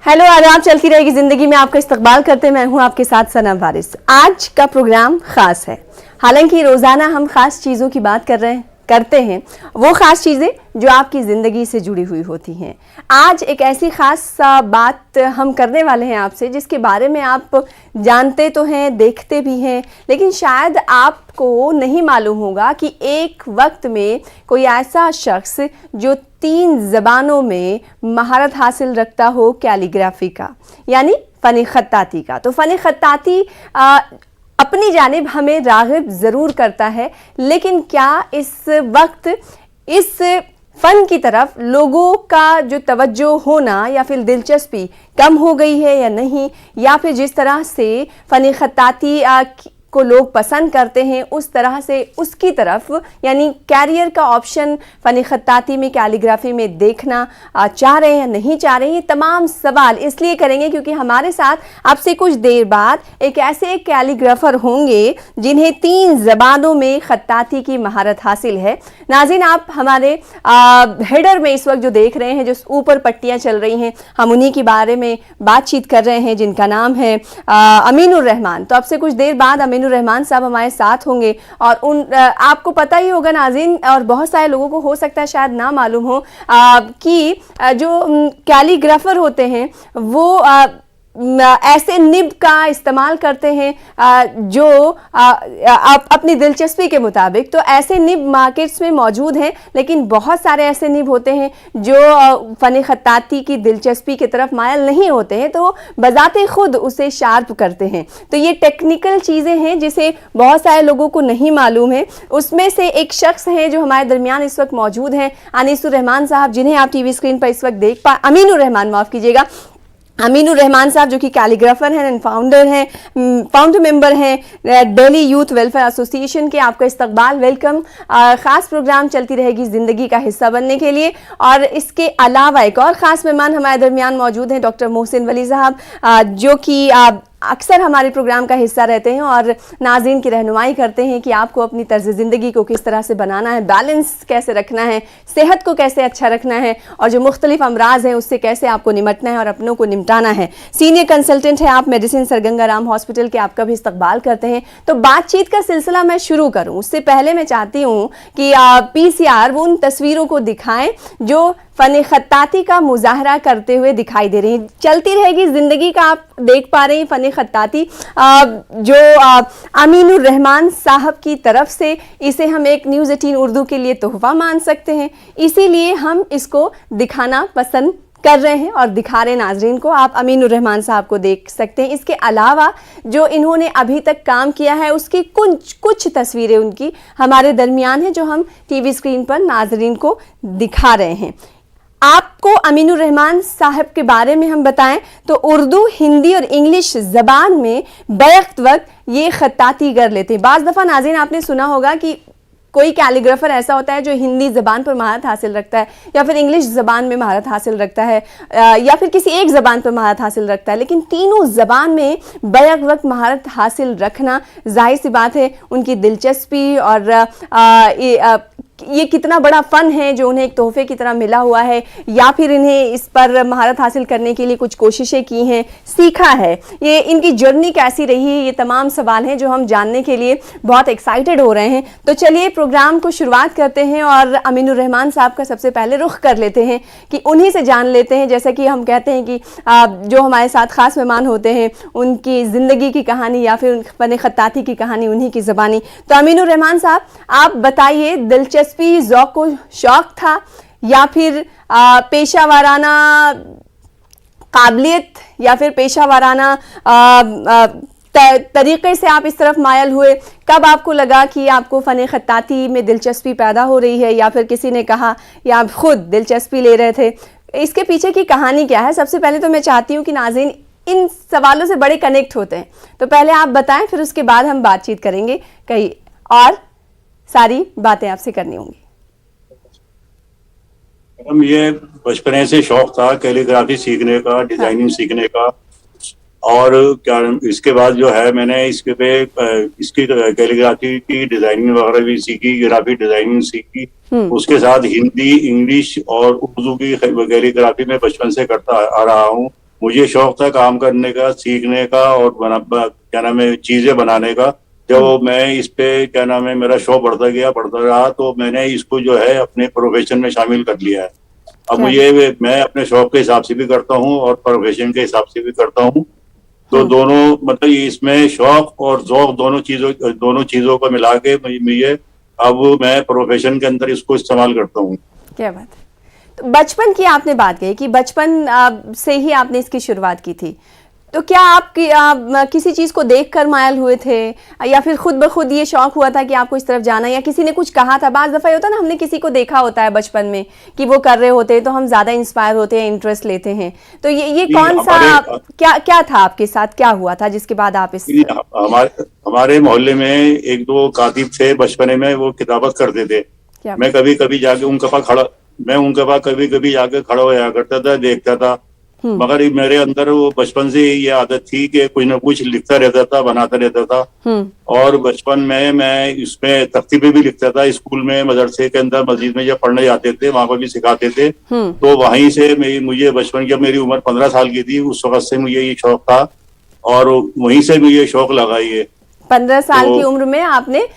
Hello, आदाब। चलती रहेगी जिंदगी में आपका इस्तकबाल करते मैं हूं आपके साथ सना वारिस। आज का प्रोग्राम खास है। हालांकि रोजाना हम खास चीजों की बात करते हैं, वो खास चीजें जो आपकी जिंदगी से जुड़ी हुई होती हैं। आज एक ऐसी खास बात हम करने वाले हैं आपसे, जिसके बारे में आप जानते तो हैं, देखते भी हैं, लेकिन शायद आपको नहीं मालूम होगा कि एक वक्त में कोई ऐसा शख्स जो 3 ज़बानों में महारत हासिल रखता हो कैलीग्राफी का, यानी फ़न ख़त्ताती का। तो फ़न ख़त्ताती अपनी जानिब हमें राग़िब ज़रूर करता है, लेकिन क्या इस वक्त इस फ़न की तरफ लोगों का जो तवज्जो होना या फिर दिलचस्पी कम हो गई है या नहीं, या फिर जिस तरह से फ़न ख़त्ताती को लोग पसंद करते हैं उस तरह से उसकी तरफ, यानी कैरियर का ऑप्शन फ़न ख़त्ताती में, कैलीग्राफी में देखना चाह रहे हैं या नहीं चाह रहे हैं। ये तमाम सवाल इसलिए करेंगे क्योंकि हमारे साथ आपसे कुछ देर बाद एक ऐसे कैलीग्राफर होंगे जिन्हें 3 ज़बानों में ख़त्ताती की महारत हासिल है। नाज़रीन, आप हमारे हेडर में इस वक्त जो देख रहे हैं, जो ऊपर पट्टियाँ चल रही हैं, हम उन्हीं के बारे में बातचीत कर रहे हैं, जिनका नाम है अमीनुर रहमान। तो अब से कुछ देर बाद अमीनुर रहमान साहब हमारे साथ होंगे और आपको पता ही होगा नाज़रीन, और बहुत सारे लोगों को हो सकता है शायद ना मालूम हो कि जो कैलीग्राफर होते हैं वो ऐसे निब का इस्तेमाल करते हैं जो अपनी दिलचस्पी के मुताबिक। तो ऐसे निब मार्केट्स में मौजूद हैं, लेकिन बहुत सारे ऐसे निब होते हैं जो फ़न ख़त्ताती की दिलचस्पी की तरफ मायल नहीं होते हैं, तो बज़ाते खुद उसे शार्प करते हैं। तो ये टेक्निकल चीज़ें हैं जिसे बहुत सारे लोगों को नहीं मालूम है। उसमें से एक शख्स हैं जो हमारे दरमियान इस वक्त मौजूद हैं, अनीसुर रहमान साहब, जिन्हें आप टीवी स्क्रीन पर इस वक्त अमीनुर रहमान, माफ़ कीजिएगा, अमीनुर रहमान साहब, जो कि कैलीग्राफर हैं एंड फाउंडर मेंबर हैं दिल्ली यूथ वेलफेयर एसोसिएशन के। आपका इस्तकबाल, वेलकम। ख़ास प्रोग्राम चलती रहेगी ज़िंदगी का हिस्सा बनने के लिए। और इसके अलावा एक और ख़ास मेहमान हमारे दरमियान मौजूद हैं, डॉक्टर मोहसिन वली साहब, जो कि अक्सर हमारे प्रोग्राम का हिस्सा रहते हैं और नाज़रीन की रहनुमाई करते हैं कि आपको अपनी तर्ज ज़िंदगी को किस तरह से बनाना है, बैलेंस कैसे रखना है, सेहत को कैसे अच्छा रखना है, और जो मुख्तलिफ अमराज हैं उससे कैसे आपको निमटना है और अपनों को निमटाना है। सीनियर कंसल्टेंट है आप medicine sir Ganga Ram hospital के, आपका भी इस्तकबाल करते हैं। तो बातचीत का सिलसिला मैं शुरू करूँ उससे पहले मैं चाहती हूँ कि PCR वो उन तस्वीरों को दिखाएं जो फ़न ख़त्ताती का मुजाहरा करते हुए दिखाई दे रही हैं। चलती रहेगी ज़िंदगी का आप देख पा रहे हैं फ़न ख़त्ताती जो अमीनुर रहमान साहब की तरफ से, इसे हम एक न्यूज़ 18 उर्दू के लिए तोहफ़ा मान सकते हैं, इसीलिए हम इसको दिखाना पसंद कर रहे हैं और दिखा रहे हैं नाजरीन को। आप अमीनुर रहमान साहब को देख सकते हैं। इसके अलावा जो इन्होंने अभी तक काम किया है उसकी कुछ तस्वीरें उनकी हमारे दरमियान हैं, जो हम टीवी स्क्रीन पर नाजरीन को दिखा रहे हैं। आपको अमीनुर रहमान साहब के बारे में हम बताएं तो उर्दू, हिंदी और इंग्लिश ज़बान में बैक वक्त ये ख़त्ताती कर लेते हैं। बाज़ दफ़ा नाज़रीन आपने सुना होगा कि कोई कैलीग्राफर ऐसा होता है जो हिंदी ज़बान पर महारत हासिल रखता है, या फिर इंग्लिश ज़बान में महारत हासिल रखता है, या फिर किसी एक ज़बान पर महारत हासिल रखता है, लेकिन तीनों ज़बान में बैक वक्त महारत हासिल रखना जाहिर सी बात है उनकी दिलचस्पी और ये कितना बड़ा फ़न है जो उन्हें एक तोहफे की तरह मिला हुआ है, या फिर इन्हें इस पर महारत हासिल करने के लिए कुछ कोशिशें की हैं, सीखा है, ये इनकी जर्नी कैसी रही है, ये तमाम सवाल हैं जो हम जानने के लिए बहुत एक्साइटेड हो रहे हैं। तो चलिए प्रोग्राम को शुरुआत करते हैं और अमीनुर रहमान साहब का सबसे पहले रुख कर लेते हैं कि उन्हीं से जान लेते हैं। जैसा कि हम कहते हैं कि जो हमारे साथ ख़ास मेहमान होते हैं उनकी ज़िंदगी की कहानी या फिर फ़न ख़त्ताती की कहानी उन्हीं की ज़बानी। तो अमीनुर रहमान साहब, आप बताइए, दिलचस्पी, ज़ौक़ व शौक़ था या फिर पेशा वाराना काबिलियत या फिर पेशा वाराना तरीक़े से आप इस तरफ मायल हुए? कब आपको लगा कि आपको फ़न ख़त्ताती में दिलचस्पी पैदा हो रही है, या फिर किसी ने कहा, या आप खुद दिलचस्पी ले रहे थे? इसके पीछे की कहानी क्या है? सबसे पहले तो मैं चाहती हूँ कि नाज़रीन इन सवालों से बड़े कनेक्ट होते हैं, तो पहले आप बताएं, फिर उसके बाद हम बातचीत करेंगे, कहीं और सारी बातें आपसे करनी होंगी। हम ये बचपने से शौक था कैलीग्राफी सीखने का, डिजाइनिंग सीखने का, और क्या इसके बाद जो है मैंने इसकी कैलीग्राफी की डिजाइनिंग वगैरह भी सीखी, ग्राफिक डिजाइनिंग सीखी। उसके साथ हिंदी, इंग्लिश और उर्दू की कैलीग्राफी में बचपन से करता आ रहा हूँ। मुझे शौक था काम करने का, सीखने का और क्या नाम है चीजें बनाने का। जब मैं इस पे क्या नाम है मेरा शौक बढ़ता रहा तो मैंने इसको जो है अपने प्रोफेशन में शामिल कर लिया है। अब क्या मैं अपने शौक के हिसाब से भी करता हूँ और प्रोफेशन के हिसाब से भी करता हूँ। तो हम्म, दोनों मतलब इसमें शौक और ज़ौक दोनों चीजों को मिला के मुझे अब मैं प्रोफेशन के अंदर इसको इस्तेमाल करता हूँ। क्या बात है। तो बचपन की आपने बात कही कि बचपन से ही आपने इसकी शुरुआत की थी, तो क्या आप किसी चीज को देखकर मायल हुए थे या फिर खुद ब खुद ये शौक हुआ था कि आपको इस तरफ जाना, या किसी ने कुछ कहा था? बाज दफा ये होता है ना, हमने किसी को देखा होता है बचपन में कि वो कर रहे होते हैं तो हम ज्यादा इंस्पायर होते हैं, इंटरेस्ट लेते हैं। तो ये जी कौन सा हमारे क्या क्या था आपके साथ, क्या हुआ था जिसके बाद आप इस? जी, हमारे मोहल्ले में एक दो कातिब थे बचपने में, वो किताबत करते थे। क्या मैं बात। कभी कभी जाके उनके पास खड़ा मैं उनके पास कभी कभी जाके खड़ा होया करता था, देखता था। हम्म। मगर मेरे अंदर वो बचपन से ही ये आदत थी कि कुछ ना कुछ लिखता रहता था, बनाता रहता था। हम्म। और बचपन में मैं इसमें तख्ती पे भी लिखता था। स्कूल में, मदरसे के अंदर, मस्जिद में जब पढ़ने जाते थे वहां पर भी सिखाते थे। हम्म। तो वहीं से मुझे बचपन, जब मेरी उम्र 15 साल की थी उस वक्त से मुझे ये शौक था और वहीं से मुझे शौक लगा ये। 15 साल की तो उम्र में आपने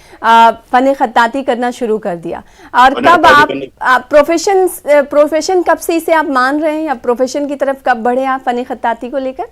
फन खत्ताती करना शुरू कर दिया। और मैंने कब खत्ताती आप करने प्रोफेशन कब से इसे आप मान रहे हैं, या प्रोफेशन की तरफ कब बढ़े आप फन खत्ताती को लेकर?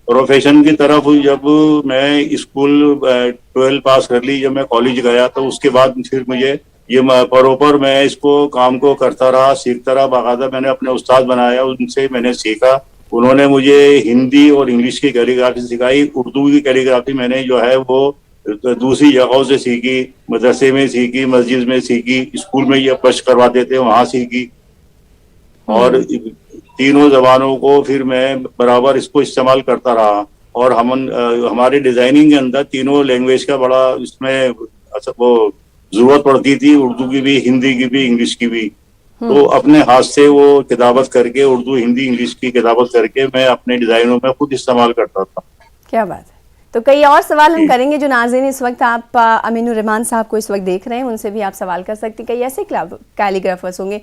प्रोफेशन की तरफ जब मैं स्कूल 12 पास कर ली, जब मैं कॉलेज गया तो उसके बाद फिर मुझे ये प्रॉपर मैं इसको काम को करता रहा, सीखता रहा। बाकायदा मैंने अपने उस्ताद बनाया, उनसे मैंने सीखा। उन्होंने मुझे हिंदी और इंग्लिश की कैलीग्राफी सिखाई। उर्दू की कैलीग्राफी मैंने जो है वो दूसरी जगहों से सीखी, मदरसे में सीखी, मस्जिद में सीखी, स्कूल में ये पढ़ करवाते थे वहां सीखी। और हम्म। तीनों जबानों को फिर मैं बराबर इसको इस्तेमाल करता रहा। और हमारे डिजाइनिंग के अंदर तीनों लैंग्वेज का बड़ा इसमें वो जरूरत पड़ती थी, उर्दू की भी, हिंदी की भी, इंग्लिश की भी। तो हम्म। अपने हाथ से वो किताबत करके, उर्दू हिंदी इंग्लिश की किताबत करके मैं अपने डिजाइनों में खुद इस्तेमाल करता था। क्या बात है। तो कई और सवाल हम जी करेंगे जो नाज़रीन इस वक्त आप अमीनुर रहमान साहब को इस वक्त देख रहे हैं, उनसे भी आप सवाल कर सकते हैं। कई ऐसे कैलीग्राफर्स होंगे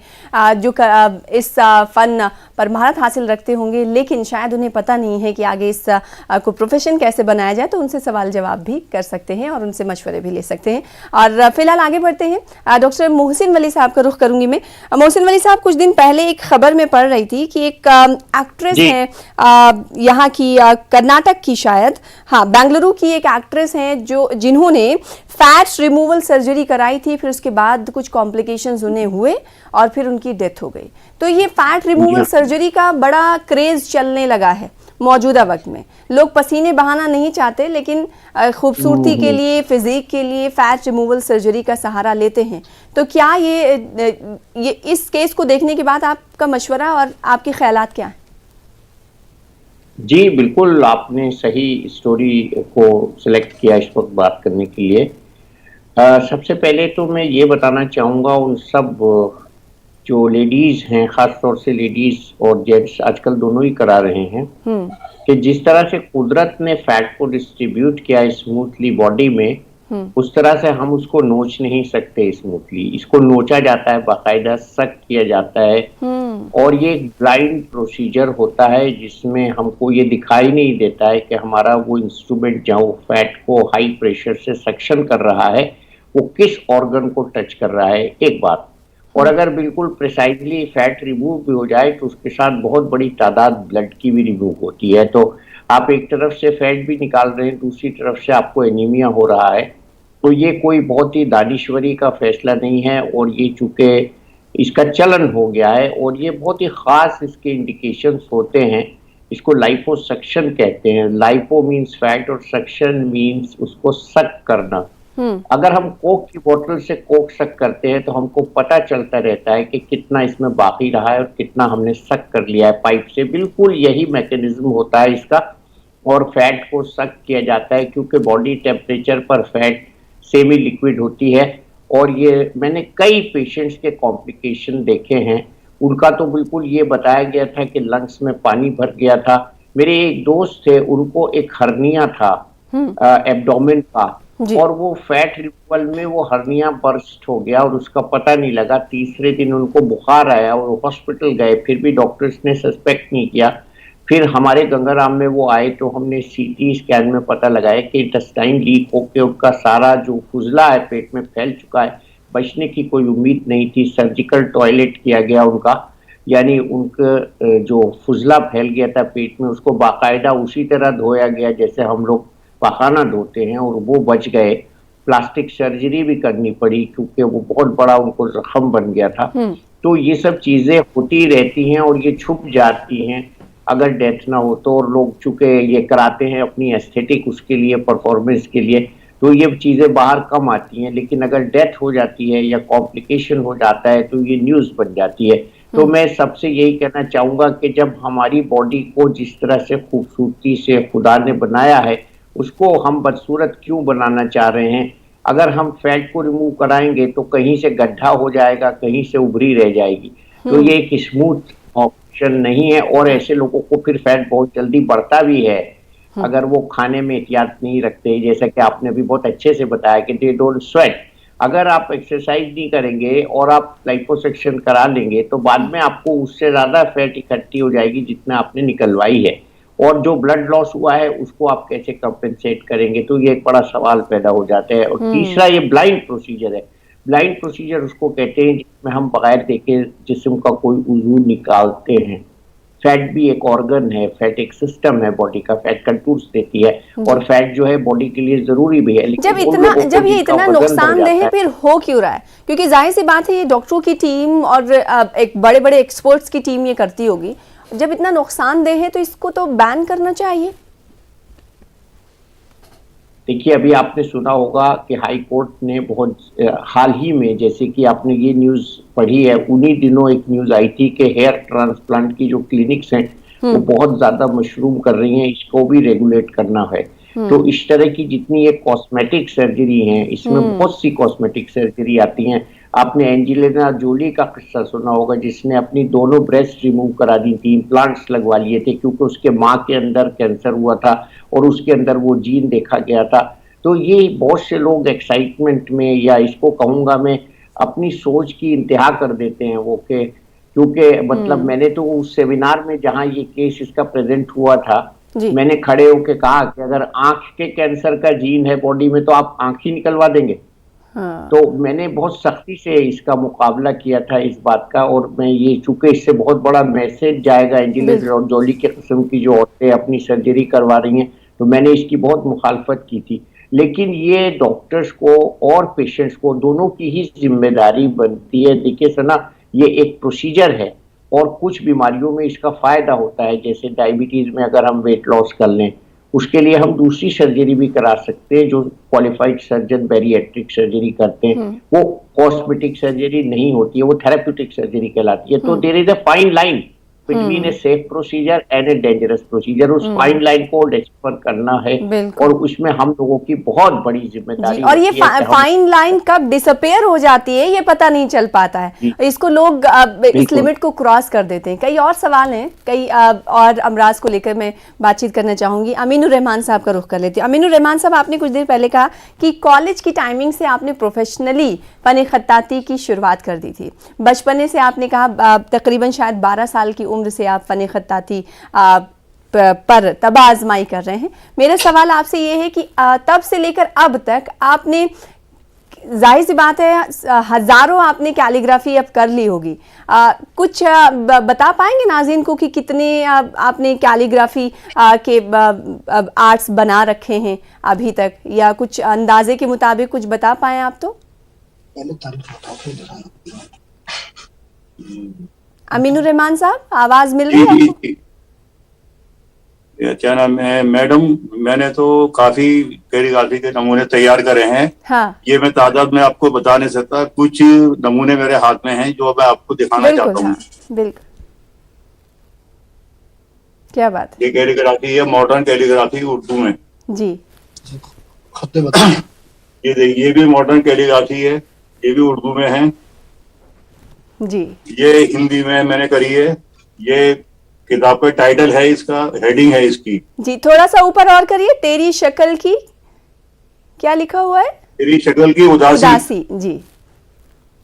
जो इस फ़न पर महारत हासिल रखते होंगे, लेकिन शायद उन्हें पता नहीं है कि आगे इस को प्रोफेशन कैसे बनाया जाए। तो उनसे सवाल जवाब भी कर सकते हैं और उनसे मशवरे भी ले सकते हैं। और फिलहाल आगे बढ़ते हैं। डॉक्टर मोहसिन वली साहब का रुख करूंगी मैं। मोहसिन वली साहब, कुछ दिन पहले एक खबर में पढ़ रही थी कि एक एक्ट्रेस जी है यहाँ की, कर्नाटक की शायद, हाँ बेंगलुरु की एक एक्ट्रेस हैं जिन्होंने फैट रिमूवल सर्जरी कराई थी, फिर उसके बाद कुछ कॉम्प्लिकेशंस उन्हें हुए और फिर उनकी डेथ हो गई। तो ये फैट रिमूवल सर्जरी का बड़ा क्रेज चलने लगा है मौजूदा वक्त में। लोग पसीने बहाना नहीं चाहते, लेकिन खूबसूरती के लिए, फिजिक के लिए फैट रिमूवल सर्जरी का सहारा लेते हैं। तो क्या ये इस केस को देखने के बाद आपका मशवरा और आपके ख्यालात क्या हैं? जी बिल्कुल, आपने सही स्टोरी को सिलेक्ट किया इस वक्त बात करने के लिए। सबसे पहले तो मैं ये बताना चाहूँगा उन सब जो लेडीज़ हैं, ख़ास तौर से लेडीज़ और जेंट्स आजकल दोनों ही करा रहे हैं, कि जिस तरह से कुदरत ने फैट को डिस्ट्रीब्यूट किया स्मूथली बॉडी में, उस तरह से हम उसको नोच नहीं सकते स्मूथली। इसको नोचा जाता है, बाकायदा सक किया जाता है। और ये एक ब्लाइंड प्रोसीजर होता है जिसमें हमको ये दिखाई नहीं देता है कि हमारा वो इंस्ट्रूमेंट जहाँ वो फैट को हाई प्रेशर से सक्शन कर रहा है वो किस ऑर्गन को टच कर रहा है, एक बात। और अगर बिल्कुल प्रिसाइजली फैट रिमूव भी हो जाए तो उसके साथ बहुत बड़ी तादाद ब्लड की भी रिमूव होती है। तो आप एक तरफ से फैट भी निकाल रहे हैं, दूसरी तरफ से आपको एनीमिया हो रहा है। तो ये कोई बहुत ही दानिश्वरी का फैसला नहीं है, और ये चूंकि इसका चलन हो गया है और ये बहुत ही ख़ास इसके इंडिकेशंस होते हैं। इसको लाइपोसक्शन कहते हैं। लाइपो मीन्स फैट और सक्शन मीन्स उसको सक करना। अगर हम कोक की बोतल से कोक सक करते हैं तो हमको पता चलता रहता है कि कितना इसमें बाकी रहा है और कितना हमने सक कर लिया है पाइप से। बिल्कुल यही मैकेनिज्म होता है इसका। और फैट को सक किया जाता है क्योंकि बॉडी टेम्परेचर पर फैट सेमी लिक्विड होती है। और ये मैंने कई पेशेंट्स के कॉम्प्लिकेशन देखे हैं। उनका तो बिल्कुल ये बताया गया था कि लंग्स में पानी भर गया था। मेरे एक दोस्त थे, उनको एक हर्निया था एब्डोमेन का, और वो फैट रिमूवल में वो हर्निया बर्स्ट हो गया और उसका पता नहीं लगा। तीसरे दिन उनको बुखार आया और हॉस्पिटल गए, फिर भी डॉक्टर्स ने सस्पेक्ट नहीं किया। फिर हमारे गंगाराम में वो आए तो हमने सीटी स्कैन में पता लगाया कि इंटेस्टाइन लीक होकर उनका सारा जो फुजला है पेट में फैल चुका है, बचने की कोई उम्मीद नहीं थी। सर्जिकल टॉयलेट किया गया उनका, यानी उनका जो फुजला फैल गया था पेट में उसको बाकायदा उसी तरह धोया गया जैसे हम लोग पखाना धोते हैं, और वो बच गए। प्लास्टिक सर्जरी भी करनी पड़ी क्योंकि वो बहुत बड़ा उनको जख्म बन गया था। तो ये सब चीजें होती रहती हैं और ये छुप जाती हैं अगर डेथ ना हो तो। और लोग चूंकि ये कराते हैं अपनी एस्थेटिक उसके लिए, परफॉर्मेंस के लिए, तो ये चीजें बाहर कम आती हैं। लेकिन अगर डेथ हो जाती है या कॉम्प्लिकेशन हो जाता है तो ये न्यूज बन जाती है। तो मैं सबसे यही कहना चाहूंगा कि जब हमारी बॉडी को जिस तरह से खूबसूरती से खुदा ने बनाया है उसको हम बदसूरत क्यों बनाना चाह रहे हैं। अगर हम फैट को रिमूव कराएंगे तो कहीं से गड्ढा हो जाएगा, कहीं से उभरी रह जाएगी। तो ये एक स्मूथ ऑप्शन नहीं है, और ऐसे लोगों को फिर फैट बहुत जल्दी बढ़ता भी है अगर वो खाने में एहतियात नहीं रखते। जैसा कि आपने भी बहुत अच्छे से बताया कि दे डोंट स्वेट। अगर आप एक्सरसाइज नहीं करेंगे और आप लाइपोसक्शन करा लेंगे तो बाद में आपको उससे ज्यादा फैट इकट्ठी हो जाएगी जितना आपने निकलवाई है, और जो ब्लड लॉस हुआ है उसको आप कैसे कंपेंसेट करेंगे। तो ये एक बड़ा सवाल पैदा हो जाता है। और तीसरा ये ब्लाइंड प्रोसीजर है। ब्लाइंड प्रोसीजर उसको कहते हैं जिसमें हम बगैर देखे जिस्म का कोई उज़ू निकालते हैं। फैट भी एक ऑर्गन है, फैट एक सिस्टम है बॉडी का, फैट कंटूर्स देती है, और फैट जो है बॉडी के लिए जरूरी भी है। लेकिन जब ये इतना नुकसानदेह है फिर हो क्यों रहा है? क्योंकि जाहिर सी बात है ये डॉक्टरों की टीम और एक बड़े बड़े एक्सपर्ट्स की टीम ये करती होगी। जब इतना नुकसानदेह है तो इसको तो बैन करना चाहिए। देखिए, अभी आपने सुना होगा कि हाई कोर्ट ने बहुत हाल ही में, जैसे कि आपने ये न्यूज पढ़ी है, उन्हीं दिनों एक न्यूज आई थी कि हेयर ट्रांसप्लांट की जो क्लिनिक्स हैं वो बहुत ज्यादा मशरूम कर रही हैं, इसको भी रेगुलेट करना है। तो इस तरह की जितनी ये कॉस्मेटिक सर्जरी है इसमें बहुत सी कॉस्मेटिक सर्जरी आती हैं। आपने एंजेलिना जोली का किस्सा सुना होगा जिसने अपनी दोनों ब्रेस्ट रिमूव करा दी थी, इम्प्लांट्स लगवा लिए थे क्योंकि उसके माँ के अंदर कैंसर हुआ था और उसके अंदर वो जीन देखा गया था। तो ये बहुत से लोग एक्साइटमेंट में, या इसको कहूंगा मैं, अपनी सोच की इंतहा कर देते हैं वो के, क्योंकि मतलब मैंने तो उस सेमिनार में जहाँ ये केस इसका प्रेजेंट हुआ था मैंने खड़े होकर कहा कि अगर आंख के कैंसर का जीन है बॉडी में तो आप आंख ही निकलवा देंगे। तो मैंने बहुत सख्ती से इसका मुकाबला किया था इस बात का, और मैं ये चूंकि इससे बहुत बड़ा मैसेज जाएगा एंजेलिना जोली के किस्म की जो औरतें अपनी सर्जरी करवा रही हैं, तो मैंने इसकी बहुत मुखालफत की थी। लेकिन ये डॉक्टर्स को और पेशेंट्स को दोनों की ही जिम्मेदारी बनती है। देखिए सना, ये एक प्रोसीजर है और कुछ बीमारियों में इसका फायदा होता है। जैसे डायबिटीज में अगर हम वेट लॉस कर लें उसके लिए हम दूसरी सर्जरी भी करा सकते हैं जो क्वालिफाइड सर्जन बैरिएट्रिक सर्जरी करते हैं। वो कॉस्मेटिक सर्जरी नहीं होती है, वो थेरेप्यूटिक सर्जरी कहलाती है। तो there is a fine line between a safe procedure and a dangerous procedure. उस फाइन लाइन को डिस्कवर करना है और उसमें हम लोगों की बहुत बड़ी जिम्मेदारी और ये फाइन लाइन कब डिसअपेयर हो जाती है ये पता नहीं चल पाता है। इसको लोग इस लिमिट को क्रॉस कर देते हैं। कई और सवाल हैं, कई और अमराज को लेकर मैं बातचीत करना चाहूंगी। अमीनुर रहमान साहब का रुख कर लेती हूँ। अमीनुर रहमान साहब, आपने कुछ देर पहले कहा कि कॉलेज की टाइमिंग से आपने प्रोफेशनली फन खत्ताती की शुरुआत कर दी थी। बचपने से आपने कहा तकरीबन शायद 12 साल की उम्र से आप फन खत्ताती पर तब आजमाई कर रहे हैं। मेरा सवाल आपसे ये है कि तब से लेकर अब तक आपने, जाहिर सी बात है हजारों आपने कैलीग्राफी अब कर ली होगी, कुछ बता पाएंगे नाज़रीन को कि कितने आपने कैलीग्राफी के आर्ट्स बना रखे हैं अभी तक, या कुछ अंदाजे के मुताबिक कुछ बता पाए आप? तो अमीनुर रहमान साहब, आवाज मिल रही है आपको? क्या नाम है मैडम, मैंने तो काफी कैलीग्राफी के नमूने तैयार करे हैं। हाँ। ये मैं तादाद में आपको बता नहीं सकता, कुछ नमूने मेरे हाथ में हैं जो मैं आपको दिखाना चाहता हूँ। बिल्कुल, क्या बात है। ये कैलीग्राफी है, मॉडर्न कैलीग्राफी उर्दू में जी। ये भी मॉडर्न कैलीग्राफी है, ये भी उर्दू में है जी। ये हिंदी में मैंने करी है। ये किताब का टाइटल है, इसका हेडिंग है इसकी जी। थोड़ा सा ऊपर और करिए। तेरी शक्ल की, क्या लिखा हुआ है? तेरी शक्ल की उदासी। जी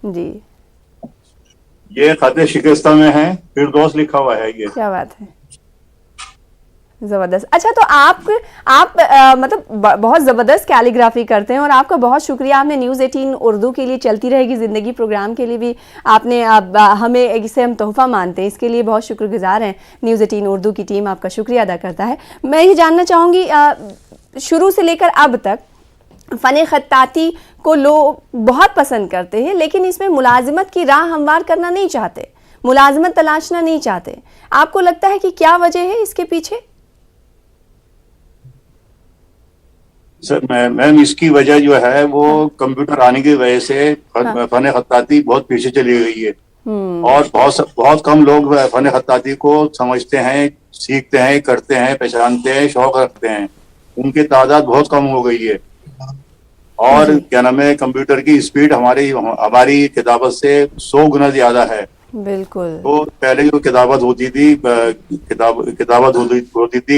जी। ये खत शिकस्ता में है, फिरदौस लिखा हुआ है। ये क्या बात है। जबरदस्त। अच्छा, तो आप मतलब बहुत जबरदस्त कैलीग्राफी करते हैं और आपका बहुत शुक्रिया। आपने न्यूज़ 18 उर्दू के लिए चलती रहेगी ज़िंदगी प्रोग्राम के लिए भी आपने हमें इसे हम तोहफा मानते हैं, इसके लिए बहुत शुक्रगुजार हैं। न्यूज़ 18 उर्दू की टीम आपका शुक्रिया अदा करता है। मैं ये जानना चाहूँगी, शुरू से लेकर अब तक फ़न ख़त्ताती को लोग बहुत पसंद करते हैं, लेकिन इसमें मुलाजिमत की राह हमवार करना नहीं चाहते, मुलाजिमत तलाशना नहीं चाहते। आपको लगता है कि क्या वजह है इसके पीछे? सर मैम इसकी वजह जो है वो कंप्यूटर आने की वजह से फन खत्ताती बहुत पीछे चली गई है। और बहुत कम लोग फन खत्ताती को समझते हैं, सीखते हैं, करते हैं, पहचानते हैं, शौक रखते हैं। उनकी तादाद बहुत कम हो गई है। और क्या नाम है, कंप्यूटर की स्पीड हमारी किताबत से 100 गुना ज्यादा है। बिल्कुल। तो पहले जो किताबत होती थी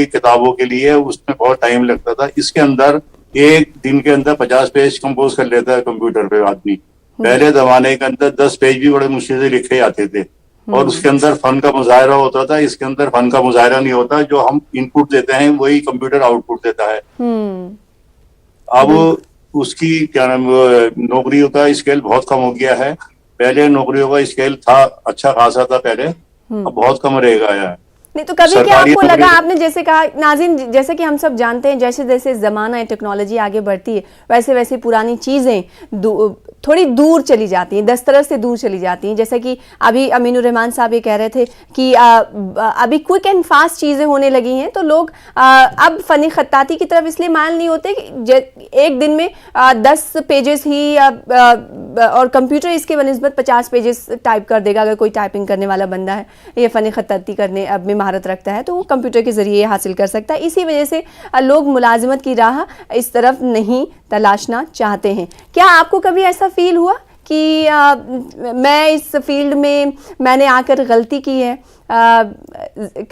किताबों के लिए, उसमें बहुत टाइम लगता था। इसके अंदर एक दिन के अंदर 50 पेज कंपोज कर लेता है कंप्यूटर पे आदमी। पहले जमाने के अंदर 10 पेज भी बड़े मुश्किल से लिखे जाते थे और उसके अंदर फन का मुजाहरा होता था। इसके अंदर फन का मुजाहरा नहीं होता, जो हम इनपुट देते हैं वही कंप्यूटर आउटपुट देता है। अब उसकी क्या नाम, नौकरियों का स्केल बहुत कम हो गया है। पहले नौकरियों का स्केल था, अच्छा खासा था पहले, अब बहुत कम रहेगा यार। नहीं तो कभी क्या आपको लगा, आपने जैसे कहा नाज़रीन, जैसे कि हम सब जानते हैं, जैसे जैसे ज़माना है, टेक्नोलॉजी आगे बढ़ती है, वैसे वैसे पुरानी चीज़ें थोड़ी दूर चली जाती हैं, दस्तरस से दूर चली जाती हैं। जैसे कि अभी अमीनुर रहमान साहब ये कह रहे थे कि अभी क्विक एंड फास्ट चीज़ें होने लगी हैं, तो लोग अब फ़नी ख़त्ताती की तरफ इसलिए माइल नहीं होते कि एक दिन में 10 पेजेस ही और कंप्यूटर इसके बनिस्बत 50 पेजेस टाइप कर देगा। अगर कोई टाइपिंग करने वाला बंदा है, ये फ़नी ख़त्ताती करने अब में महारत रखता है, तो वो कंप्यूटर के ज़रिए हासिल कर सकता है। इसी वजह से लोग मुलाजिमत की राह इस तरफ नहीं तलाशना चाहते हैं। क्या आपको कभी ऐसा फील हुआ कि मैं इस फील्ड में मैंने आकर गलती की है?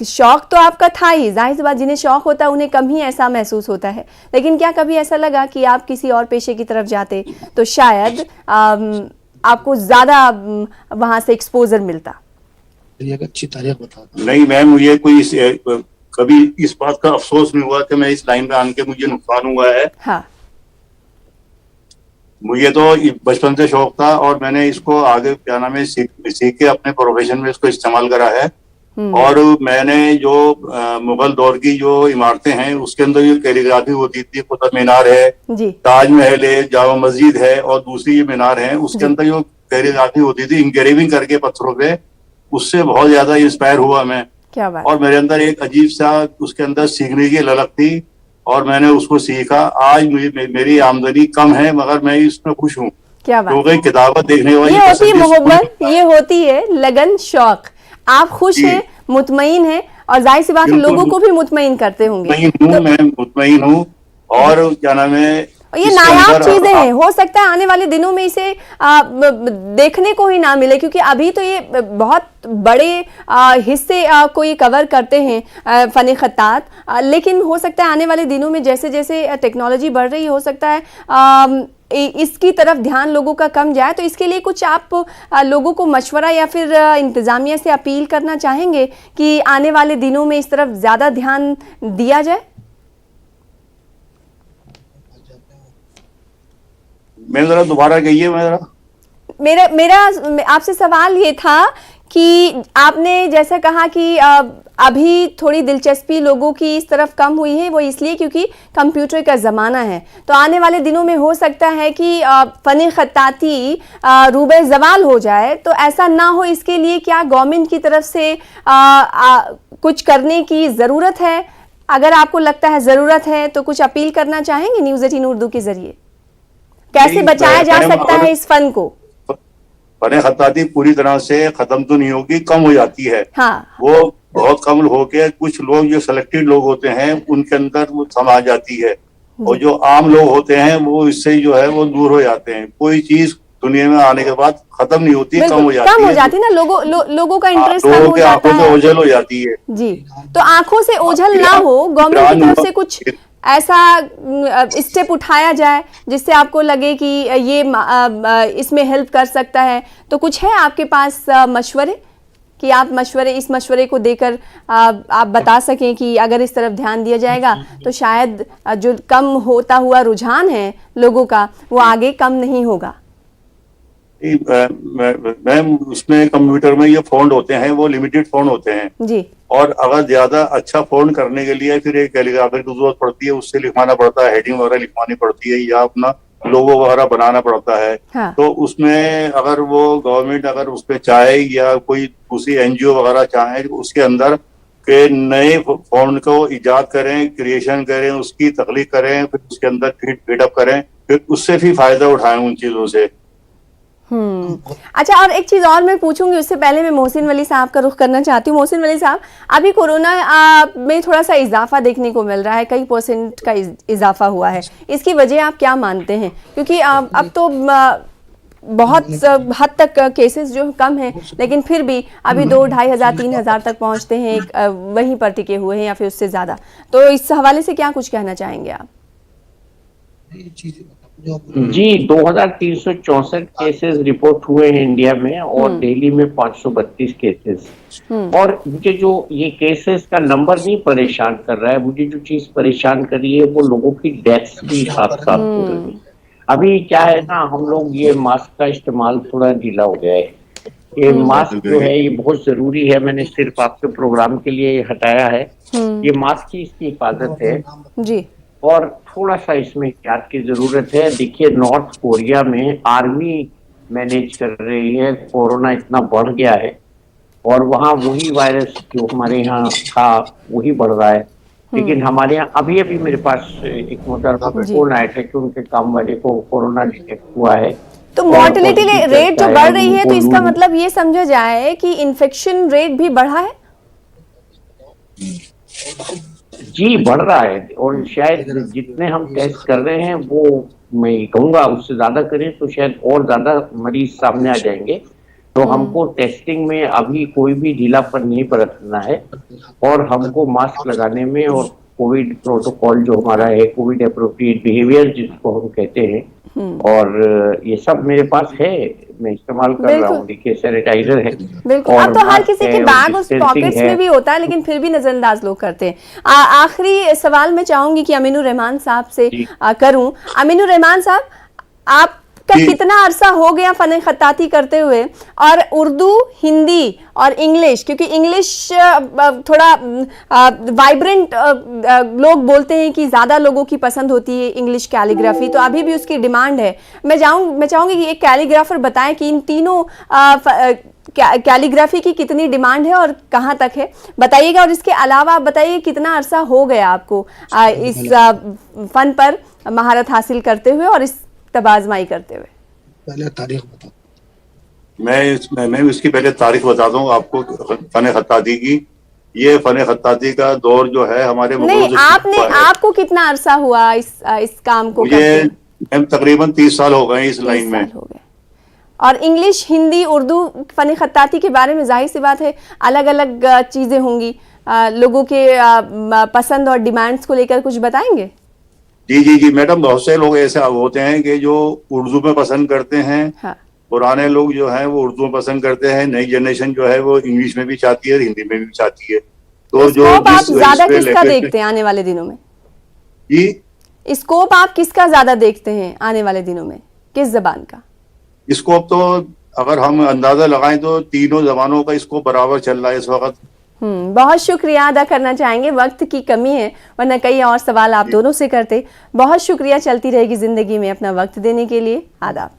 शौक तो आपका था ही, जाहिर सी बात, जिन्हें शौक होता है उन्हें कम ही ऐसा महसूस होता है, लेकिन क्या कभी ऐसा लगा कि आप किसी और पेशे की तरफ जाते तो शायद आपको ज़्यादा वहाँ से एक्सपोजर मिलता? अच्छी तारीख बता। नहीं मैम, मुझे कोई कभी इस बात का अफसोस नहीं हुआ कि मैं इस लाइन में आने के मुझे नुकसान हुआ है। हाँ। मुझे तो बचपन से शौक था और मैंने इसको आगे क्या नाम है सीख के अपने प्रोफेशन में इसको इस्तेमाल करा है। और मैंने जो मुगल दौर की जो इमारतें हैं उसके अंदर जो कैलीग्राफी होती थी, कुतुब मीनार है, ताजमहल है, जामा मस्जिद है और दूसरी ये मीनार है, उसके अंदर जो कैलीग्राफी होती थी इंग्रेविंग करके पत्थरों पे, उससे बहुत ज्यादा इंस्पायर हुआ मैं। क्या बात। और मेरे अंदर एक अजीब सा उसके अंदर सीखने की ललक थी और मैंने उसको सीखा। आज मेरी आमदनी कम है मगर मैं इसमें खुश हूँ। क्या बात। क्योंकि किताबत देखने वाली ये होती है मोहब्बत, ये होती है लगन, शौक। आप खुश हैं, मुतमईन हैं और जाहिर सी बात है लोगों को भी मुतमईन करते होंगे। मैं मुतमईन हूँ और क्या नाम है, ये नायाब चीजें हैं, हो सकता है आने वाले दिनों में इसे देखने को ही ना मिले, क्योंकि अभी तो ये बहुत बड़े हिस्से को ये कवर करते हैं फ़नी ख़त्तात, लेकिन हो सकता है आने वाले दिनों में जैसे जैसे टेक्नोलॉजी बढ़ रही है, हो सकता है इसकी तरफ ध्यान लोगों का कम जाए। तो इसके लिए कुछ आप लोगों को मशवरा या फिर इंतज़ामिया से अपील करना चाहेंगे कि आने वाले दिनों में इस तरफ ज़्यादा ध्यान दिया जाए? मैं जरा दोबारा कहिए। मेरा आपसे सवाल ये था कि आपने जैसा कहा कि अभी थोड़ी दिलचस्पी लोगों की इस तरफ कम हुई है, वो इसलिए क्योंकि कंप्यूटर का ज़माना है। तो आने वाले दिनों में हो सकता है कि फ़नी ख़त्ताती रूबे ज़वाल हो जाए, तो ऐसा ना हो इसके लिए क्या गवर्नमेंट की तरफ से कुछ करने की ज़रूरत है? अगर आपको लगता है ज़रूरत है तो कुछ अपील करना चाहेंगे न्यूज़ 18 उर्दू के ज़रिए? कैसे बचाया जा सकता है इस फन को? फन ख़त्ताती पूरी तरह से खत्म तो नहीं होगी, कम हो जाती है। हाँ। वो बहुत कम होके कुछ लोग जो सिलेक्टेड लोग होते हैं उनके अंदर वो समा जाती है और जो आम लोग होते हैं वो इससे जो है वो दूर हो जाते हैं। कोई चीज दुनिया में आने के बाद खत्म नहीं होती, कम हो जाती है ना। लोगों का इंटरेस्ट कम हो जाता है, ओझल हो जाती है जी। तो आंखों से ओझल ना हो, गवर्नमेंट की तरफ से कुछ ऐसा स्टेप उठाया जाए जिससे आपको लगे कि ये इसमें हेल्प कर सकता है, तो कुछ है आपके पास मशवरे? कि आप इस मशवरे को देकर आप बता सकें कि अगर इस तरफ ध्यान दिया जाएगा तो शायद जो कम होता हुआ रुझान है लोगों का वो आगे कम नहीं होगा? मैम उसमें कंप्यूटर में ये फ़ॉन्ट होते हैं, वो लिमिटेड फ़ॉन्ट होते हैं जी। और अगर ज्यादा अच्छा फ़ॉन्ट करने के लिए फिर एक कैलीग्राफर की जरूरत पड़ती है, उससे लिखवाना पड़ता है, हेडिंग वगैरह लिखवानी पड़ती है या अपना लोगो वगैरह बनाना पड़ता है। हाँ। तो उसमें अगर वो गवर्नमेंट अगर उस पर चाहे या कोई दूसरी एनजीओ वगैरह चाहे उसके अंदर के नए फॉन्ट को इजाद करें, क्रिएशन करें, उसकी तख्लीक करें, फिर उसके अंदर फीडअप करें, फिर उससे भी फायदा उठाएं उन चीजों से। अच्छा, और एक चीज और मैं पूछूंगी, उससे पहले मैं मोहसिन वली साहब का रुख करना चाहती हूँ। मोहसिन वली साहब, अभी कोरोना में थोड़ा सा इजाफा देखने को मिल रहा है, कई % का इजाफा हुआ है, इसकी वजह आप क्या मानते हैं? क्योंकि अब तो बहुत हद तक केसेस जो कम हैं, लेकिन फिर भी अभी 2-2.5 हज़ार 3 हज़ार तक पहुंचते हैं, वहीं पर टिके हुए हैं या फिर उससे ज्यादा। तो इस हवाले से क्या कुछ कहना चाहेंगे आप? जी, 2364 केसेस रिपोर्ट हुए हैं इंडिया में और दिल्ली में 532 केसेस। और मुझे जो ये केसेस का नंबर नहीं परेशान कर रहा है, मुझे जो चीज परेशान कर रही है वो लोगों की डेथ्स भी साथ साथ हो रही है। अभी क्या है ना, हम लोग ये मास्क का इस्तेमाल थोड़ा ढीला हो गया है। ये मास्क जो है ये बहुत जरूरी है, मैंने सिर्फ आपके प्रोग्राम के लिए हटाया है। ये मास्क की इसकी हिफाजत है जी, और थोड़ा सा इसमें एहतियात की जरूरत है। देखिए, नॉर्थ कोरिया में आर्मी मैनेज कर रही है, कोरोना इतना बढ़ गया है और वहाँ वही वायरस जो हमारे यहाँ था वही बढ़ रहा है। लेकिन हमारे यहाँ अभी अभी मेरे पास एक मोहतरमा फोन आया था कि उनके काम वाले को कोरोना डिटेक्ट हुआ है। तो मोर्टेलिटी रेट जो बढ़ रही है, तो इसका मतलब ये समझा जाए कि इन्फेक्शन रेट भी बढ़ा है? जी, बढ़ रहा है और शायद जितने हम टेस्ट कर रहे हैं वो मैं कहूँगा उससे ज्यादा करें तो शायद और ज्यादा मरीज सामने आ जाएंगे। तो हमको टेस्टिंग में अभी कोई भी ढीलापन नहीं बरतना है और हमको मास्क लगाने में और कोविड प्रोटोकॉल जो हमारा है, कोविड एप्रोप्रिएट बिहेवियर जिसको हम कहते हैं, और ये सब मेरे पास है, मैं इस्तेमाल कर रहा हूँ। देखिए, सैनिटाइजर है। बिल्कुल, अब तो हर किसी के बैग और पॉकेट्स में भी होता है, लेकिन फिर भी नजरअंदाज लोग करते हैं। आखिरी सवाल मैं चाहूंगी कि अमीनुर रहमान साहब से करूं। अमीनुर रहमान साहब, आपका कितना अरसा हो गया फन खत्ताती करते हुए, और उर्दू, हिंदी और इंग्लिश, क्योंकि इंग्लिश थोड़ा वाइब्रेंट लोग बोलते हैं कि ज़्यादा लोगों की पसंद होती है इंग्लिश कैलीग्राफी, तो अभी भी उसकी डिमांड है। मैं चाहूँगी कि एक कैलीग्राफर बताएं कि इन तीनों कैलीग्राफी की कितनी डिमांड है और कहाँ तक है, बताइएगा। और इसके अलावा आप बताइए कितना अरसा हो गया आपको इस फन पर महारत हासिल करते हुए और इस तबाज़माई करते हुए? पहले तारीख बता। मैं इसकी पहले तारीख बताता हूँ आपको फन खत्ताती की। ये फन खत्ताती का दौर जो है हमारे नहीं, आपको कितना अरसा हुआ इस काम को? मुझे तकरीबन 30 साल हो गए इस लाइन में। हो गए। और इंग्लिश, हिंदी, उर्दू फन खत्ताती के बारे में जाहिर सी बात है अलग अलग चीजें होंगी, लोगों के पसंद और डिमांड्स को लेकर कुछ बताएंगे? जी जी जी मैडम, बहुत से लोग ऐसे होते हैं कि जो उर्दू में पसंद करते हैं। हाँ। पुराने लोग जो हैं वो उर्दू में पसंद करते हैं, नई जनरेशन जो है वो इंग्लिश में भी चाहती है, हिंदी में भी चाहती है। तो जो आप ज्यादा किसका देखते हैं आने वाले दिनों में? जी, स्कोप आप किसका ज्यादा देखते हैं आने वाले दिनों में, किस जबान का? स्कोप तो अगर हम अंदाजा लगाएं तो तीनों जबानों का स्कोप बराबर चल रहा है इस वक्त। बहुत शुक्रिया अदा करना चाहेंगे, वक्त की कमी है वरना कई और सवाल आप दोनों से करते। बहुत शुक्रिया, चलती रहेगी जिंदगी में अपना वक्त देने के लिए। आदाब।